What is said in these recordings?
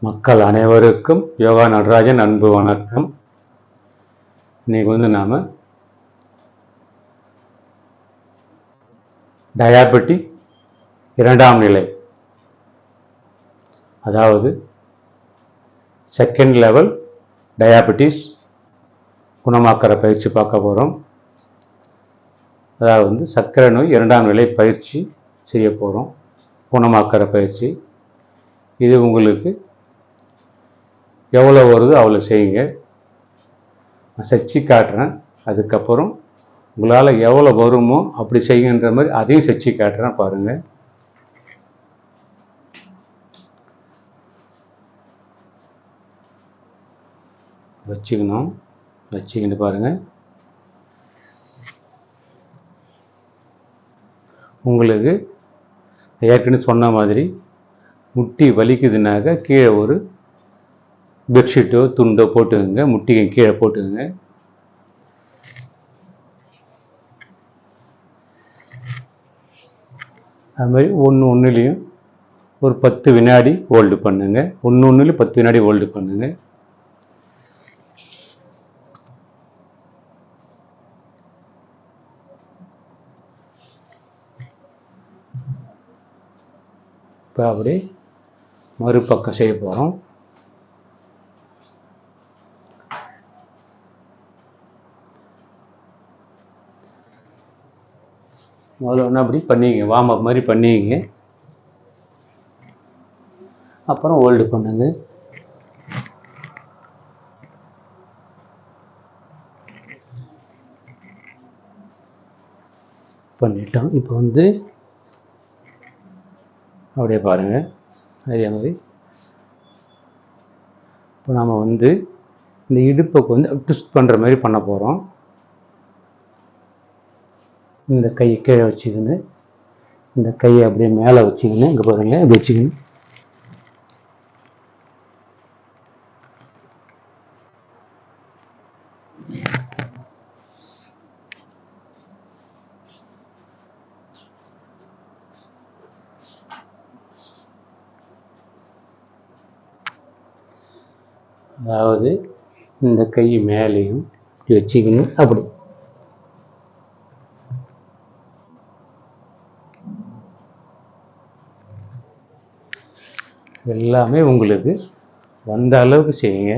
மக்கள் அனைவருக்கும் யோகா நடராஜன் அன்பு வணக்கம். இன்னைக்கு நாம டயாபெட்டிக் 2ஆம் நிலை, அதாவது செகண்ட் லெவல் டயாபெட்டிஸ் குணமாக்கிற பயிற்சி பார்க்க போகிறோம். அதாவது சர்க்கரை நோய் 2ஆம் நிலை பயிற்சி செய்ய போகிறோம், குணமாக்கிற பயிற்சி. இது உங்களுக்கு எவ்வளோ வருதோ அவ்வளோ செய்யுங்க. நான் செச்சு காட்டுறேன். அதுக்கப்புறம் உங்களால் எவ்வளோ வருமோ அப்படி செய்யுன்ற மாதிரி அதையும் செச்சு காட்டுறேன், பாருங்கள். வச்சுக்கிட்டு பாருங்கள். உங்களுக்கு ஏற்கனவே சொன்ன மாதிரி முட்டி வலிக்குதுனாக்க கீழே ஒரு பெட்ஷீட்டோ துண்டோ போட்டுக்கோங்க, முட்டிக்கு கீழே போட்டுக்கோங்க. அது மாதிரி ஒன்றுலையும் ஒரு 10 வினாடி ஹோல்டு பண்ணுங்க. ஒன்றுலையும் 10 வினாடி ஹோல்டு பண்ணுங்க. இப்போ அப்படி மறுபக்கம் செய்ய போகிறோம். முதல்ல ஒன்று அப்படி பண்ணிங்க, வார்ம் அப் மாதிரி பண்ணிங்க. அப்புறம் ஹோல்டு பண்ணுங்க. பண்ணிட்டோம். இப்போ அப்படியே பாருங்கள். அதே மாதிரி இப்போ நாம் இந்த இடுப்புக்கு ட்விஸ்ட் பண்ணுற மாதிரி பண்ண போகிறோம். இந்த கையை கீழே வச்சுக்கின்னு இந்த கையை அப்படியே மேலே வச்சுக்கின்னு இங்கே பாருங்கள், இப்படி வச்சுக்கின்னு அதாவது இந்த கை மேலேயும் வச்சுக்கணும். அப்படி எல்லாமே உங்களுக்கு வந்த அளவுக்கு செய்யுங்க.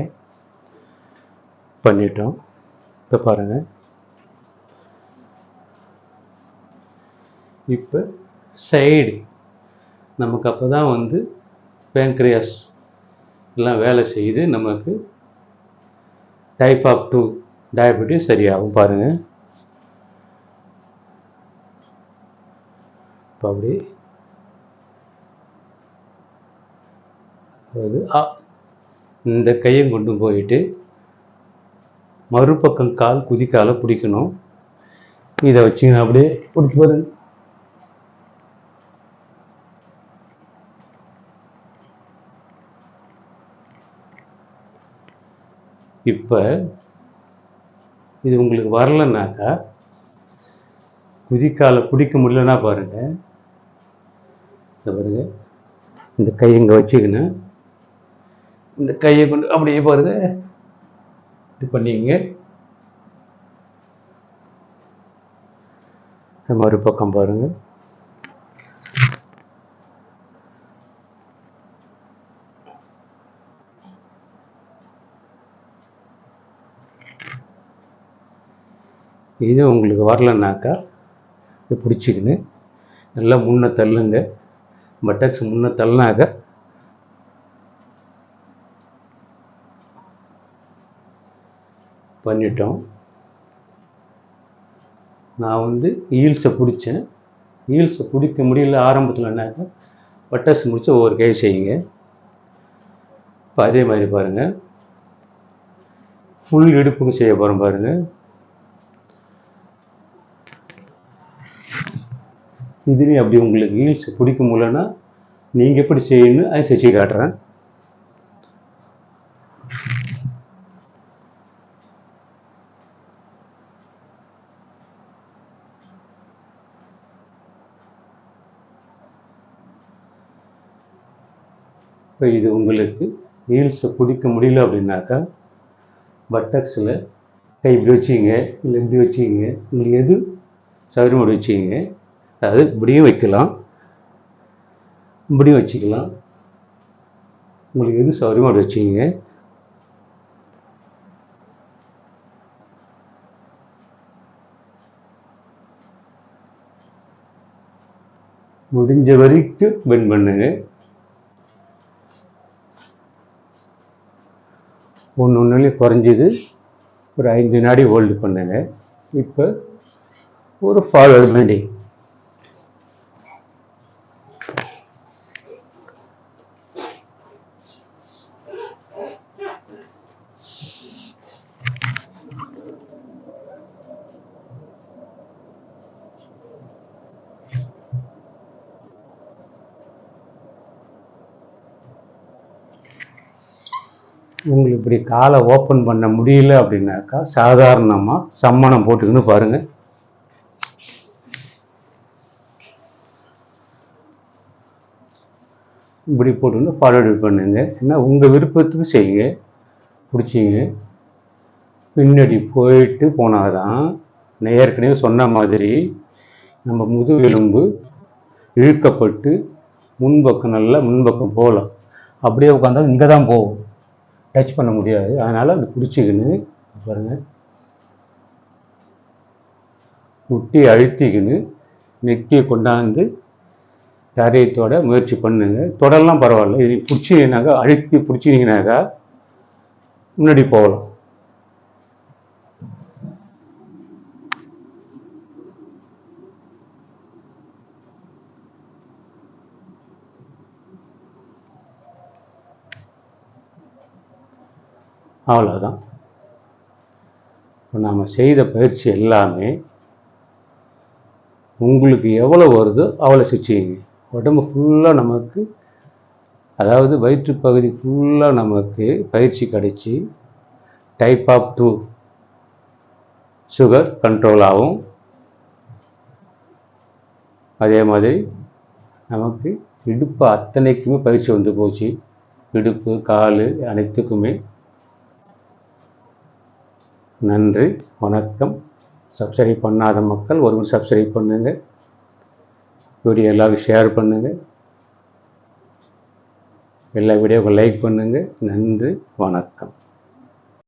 பண்ணிட்டோம். இப்போ பாருங்கள். இப்போ சைடு நமக்கு அப்போ தான் பேங்க்ரியாஸ் எல்லாம் வேலை செய்து நமக்கு டைப் ஆஃப் 2 டயபெட்டிஸ் சரியாகும். பாருங்கள். இப்போ அப்படி இந்த கையை கொண்டு போயிட்டு மறுபக்கம் கால் குதிக்கால பிடிக்கணும். இதை வச்சுக்கணும், அப்படியே பிடிச்சி பாருங்க. இப்போ இது உங்களுக்கு வரலன்னாக்கா, குதிக்கால பிடிக்க முடியலன்னா பாருங்க, இந்த கையை இங்கே வச்சுக்கணும். இந்த கையை கொண்டு அப்படியே பாருங்க, இது பண்ணிங்க. மறுபக்கம் பாருங்க. இது உங்களுக்கு வரலன்னாக்கா இது பிடிச்சிக்கின்னு நல்லா முன்ன தள்ளுங்க. பட்டக்ஸ் முன்ன தள்ளினாக்க பண்ணிட்டோம். நான் ஹீல்ஸை பிடிச்சேன். ஹீல்ஸை பிடிக்க முடியல ஆரம்பத்தில்னாக்கா பட்டக்ஸ் முடிச்சு ஒவ்வொரு கை செய்யுங்க. இப்போ அதே மாதிரி பாருங்கள், ஃபுல் இடுப்புக்கு செய்ய போகிறோம். பாருங்கள், இதுலேயும் அப்படி உங்களுக்கு ஹீல்ஸ் பிடிக்க முடியலன்னா நீங்கள் எப்படி செய்யணும்னு அதை செஞ்சு காட்டுறேன். இப்போ இது உங்களுக்கு ஹீல்ஸை பிடிக்க முடியல அப்படின்னாக்கா பட்டக்ஸில் கை இப்படி வச்சுங்க, இல்லை இப்படி வச்சுங்க, உங்களுக்கு எது சௌகரியமாக அப்படி வச்சுங்க. அதாவது இப்படியும் வைக்கலாம், இப்படியும் வச்சுக்கலாம், உங்களுக்கு எது சௌகரியமாக அப்படி வச்சுங்க. முடிஞ்ச வரைக்கும் பெண்ட் பண்ணுங்க. ஒன்றுலேயும் குறைஞ்சது ஒரு 5 வினாடி ஹோல்டு பண்ணுங்க. இப்போ ஒரு ஃபார்வர்டு பெண்டிங். உங்களுக்கு இப்படி காலை ஓப்பன் பண்ண முடியல அப்படின்னாக்கா சாதாரணமாக சம்மணம் போட்டுக்கின்னு பாருங்கள். இப்படி போட்டுன்னு ஃபார்வர்டு பண்ணுங்க. ஏன்னா உங்கள் விருப்பத்துக்கு செய்யுங்க. பிடிச்சிங்க பின்னாடி போயிட்டு போனாதான் ஏற்கனவே சொன்ன மாதிரி நம்ம முதுகெலும்பு இழுக்கப்பட்டு முன்பக்கம் நல்லா முன்பக்கம் போகலாம். அப்படியே உட்காந்தா இங்கே தான் போகும், டச் பண்ண முடியாது. அதனால் அப்படி பிடிச்சிக்கின்னு பாருங்கள், முட்டி அழுத்திக்கின்னு நெத்தியை கொண்டாந்து தரையத்தோட முயற்சி பண்ணுங்க. தொடரலாம் பரவாயில்ல, இது பிடிச்சிங்கனாக்கா அழுத்தி பிடிச்சிங்கனாக்கா முன்னாடி போகலாம். அவ்வளோதான். இப்போ நாம் செய்த பயிற்சி எல்லாமே உங்களுக்கு எவ்வளோ வருதோ அவ்வளோ செஞ்சுங்க. உடம்பு ஃபுல்லாக நமக்கு, அதாவது வயிற்று பகுதி ஃபுல்லாக நமக்கு பயிற்சி கிடைச்சி டைப் ஆஃப் 2 சுகர் கண்ட்ரோல் ஆகும். அதே மாதிரி நமக்கு இடுப்பு அத்தனைக்குமே பயிற்சி வந்து போச்சு. இடுப்பு, கால் அனைத்துக்குமே. நன்றி, வணக்கம். சப்ஸ்கிரைப் பண்ணாத மக்கள் ஒரு சப்ஸ்கிரைப் பண்ணுங்கள். வீடியோ எல்லாருக்கும் ஷேர் பண்ணுங்கள். எல்லா வீடியோவுக்கும் லைக் பண்ணுங்கள். நன்றி, வணக்கம்.